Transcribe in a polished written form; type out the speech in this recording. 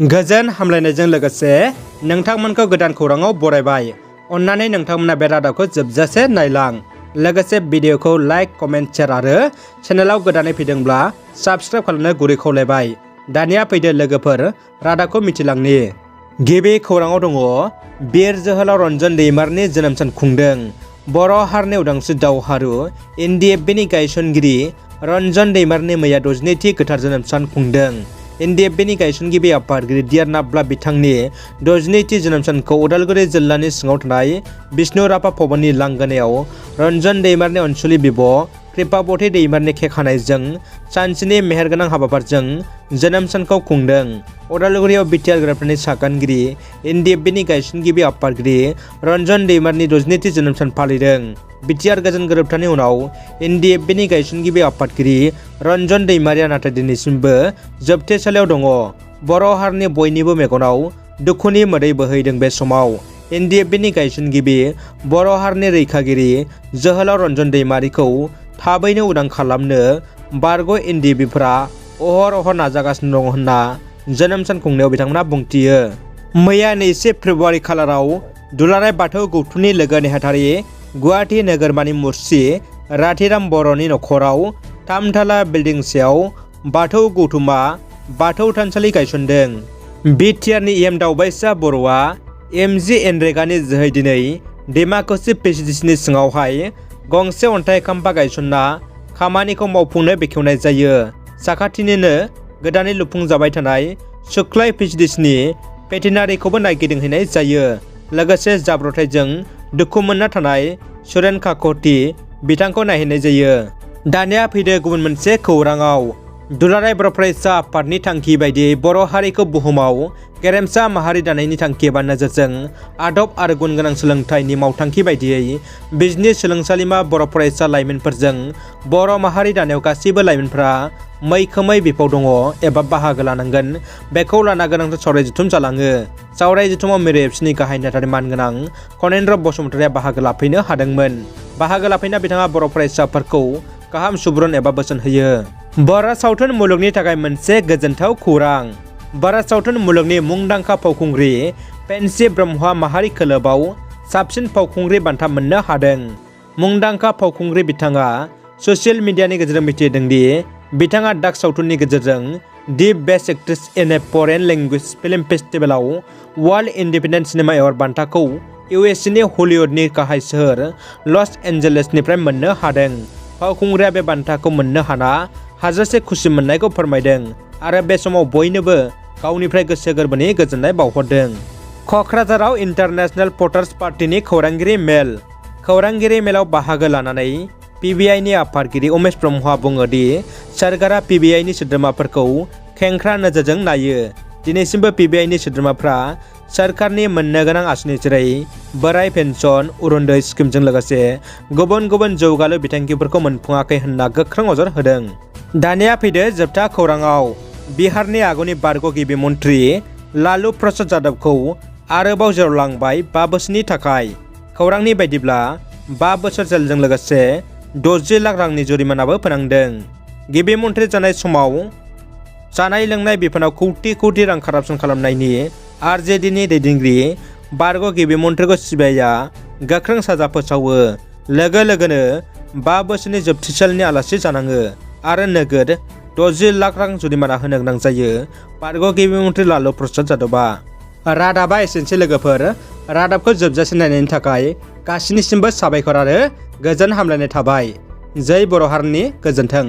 गोजोन हामलायनायजों लोगोसे नोंथांमोनखौ गोदान खौराङाव बरायबाय। अन्नानै नोंथांमोना बे रादाबखौ जोबजासे नायलां। लोगोसे भिडिअखौ लाइक, कमेन्ट, शेयार आरो चेनेलाव गोदानै फैदोंब्ला साबस्क्राइब खालामनो गुरै खावलायबाय। दानिया फैदो लोगोफोर रादाबखौ मिथिलांनि। गिबि खौराङाव दङ बिर जोहोलाव रन्जन दैमारिनि जोनोम सान खुंदों। बर' हारिनि उदांस्रि दावहारु एनडिएफबिनि गायसनगिरि रन्जन दैमारिनि मैया 62थि गोथार जोनोम सान खुंदों। एनडिएफबिनि गायसनगिरि आफादगिरि डिआर नाब्ला बिथांनि 62थि जोनोम सानखौ उदालगुरि जिल्लानि सिङाव थानाय बिष्णुराभा भवननि लांगोनायाव रन्जन दैमारिनि अनसुलि बिब' कृपाबती दैमारिनि केक हानायजों सानसेनि मेहेरगोनां हाबाफारिजों जोनोम सानखौ खुंदों। उदालगुरियाव बिटिआर गोरोबथानि सागानगिरि एनडिएफबिनि गायसनगिरि आफादगिरि रन्जन दैमारिनि 62थि जोनोम सान फालिदों। बिटिआर गोजोन गोरोबथानि उनाव एनडिएफबिनि गायसनगिरि आफादगिरि रन्जन दैमारिया नाथाय दिनैसिमबो जोबथेसालियाव दङ। बर' हारिनि बयनिबो मेगनाव दुखुनि मोदै बोहैदों। बे समाव एनडिएफबिनि गायसनगिरि बर' हारिनि रैखागिरि जोहोलाव रन्जन दैमारिखौ थाबैनो उदां खालामनो बारग' एनडिएफबिफोरा अहर अहर नाजागासिनो दं होनना जोनोम सान खुंनायाव बिथांमोना बुंथियो। मैया 2 फेब्रुवारि खालाराव दुलाराय बाथौ गौथुमनि लोगो नेहाथारि गुवाहाटी नोगोरमानि मुरसि राथिराम बर'नि नखराव 3 थाला बिल्डिं सायाव बाथौ गौथुमा बाथौ थानसालि गायसनदों। बिटिआरनि दावबायसा बर'आ एमजि एनरेगानि जोहै दिनै डेमाकसि पिएचडिसिनि सिङावहाय गंसे अन्थाइ खाम्फा गायसनना खामानिखौ मावफुंनो बेखेवनाय जायो। साखाथिनिनो गोदानै लुफुंजाबाय थानाय सुख्लाय पिएचडिसिनि भेटेनारिखौबो नायगिदिंहैनाय जायो। लोगोसे जाब्रबथायजों दुखु मोनना थानाय सुरेन काकति बिथांखौ नायहैनाय जायो। दानिया फैदो गुबुन मोनसे खौराङाव। दुलाराय बर' फरायसा आफादनि थांखि बायदियै बर' हारिखौ बुहुमाव गेरेमसा माहारि दानायनि थांखि एबा नोजोरजों आदब आरो गुन गोनां सोलोंथाइनि मावथांखि बायदियै बिजनि सोलोंसालिमा बर' फरायसा लाइमोनफोरजों बर' माहारि दानायाव गासैबो लाइमोनफोरा मैखोमै बिफाव दङ एबा बाहागो लानांगोन। बेखौ लाना गोनांथार सावराय जथुम जालाङो। सावराय जथुमाव मिरु एफसिनि गाहाय नेहाथारि मानगोनां खनेन्द्र बसुमतारिया बाहागो लाफैनो हादोंमोन। बाहागो लाफैना बिथाङा बर' फरायसाफोरखौ गाहाम सुबुरुन एबा बोसोन होयो। बर' सावथुन मुलुगनि थाखाय मोनसे गोजोनथाव खौरां। बर' सावथुन मुलुगनि मुंदांखा फावखुंग्रि पेन्सि ब्रह्मआ माहारि खोलोबाव साबसिन फावखुंग्रि बान्था मोननो हादों। मुंदांखा फावखुंग्रि बिथाङा ससियेल मिडियानि गेजेरजों मिथिहोदोंदि बिथाङा डाक सावथुननि गेजेरजों the best actress in a foreign language film फेस्टिभेलाव वर्ल्ड इन्डिपेन्डेन्ट सिनेमा एवार्ड बान्थाखौ इउएसनि हलिउडनि गाहाय सोहोर लस एन्जेलेसनिफ्राय मोननो हादों। फावखुंग्रिया बे बान्थाखौ मोननो हाना हाजासे खुसि मोननायखौ फोरमायदों आरो बे समाव बयनोबो गावनिफ्राय गोसो गोरबोनि गोजोननाय बावहरदों। क'क्राझाराव इन्टारनेशनेल भटार्स पार्टीनि खौरांगिरि मेल। खौरांगिरि मेलाव बाहागो लानानै पिबिआइनि आफादगिरि उमेश ब्रह्मआ बुङो दि सोरखारा पिबिआइनि सोद्रोमाफोरखौ खेंख्रा नोजोरजों नायो। दिनैसिमबो पिबिआइनि सोद्रोमाफ्रा सोरखारनि मोननो गोनां आसनि जेरै बोराइ पेन्सन, अरुणोदय स्किमजों लोगोसे गुबुन गुबुन जौगालु बिथांखिफोरखौ मोनफुङाखै होनना गोख्रों अजद होदों। दानिया फैदो जोबथा खौराङाव। बिहारनि आगुनि बारग' गिबि मन्थ्रि लालु प्रसाद यादवखौ आरोबाव जेराव लांबाय 5 बोसोरनि थाखाय। खौरांनि बायदिब्ला 5 बोसोर जेलजों लोगोसे 60 लाख रांनि जुरिमानाबो फोनांदों। गिबि मन्थ्रि जानाय समाव जानाय लोंनाय बिफानाव कौटि रां कारापसन खालामनायनि आरजेडीनि दैदेनगिरि बारग' गिबि मन्थ्रिखौ सिबिआइआ गोख्रों साजा फोसावो। लोगो लोगोनो 5 बोसोरनि जोबथेसालिनि आलासि जानाङो आरो नोगोद 60 लाख रां जुरिमाना होनो गोनां जायो। बारग' गिबि मन्थ्रि लालु प्रसाद यादवा। रादाबा एसेनोसै लोगोफोर। रादाबखौ जोबजासे नायनायनि थाखाय गासैनिसिमबो साबायखर आरो गोजोन हामलायनाय थाबाय। जै बर' हारिनि गोजोन्थों।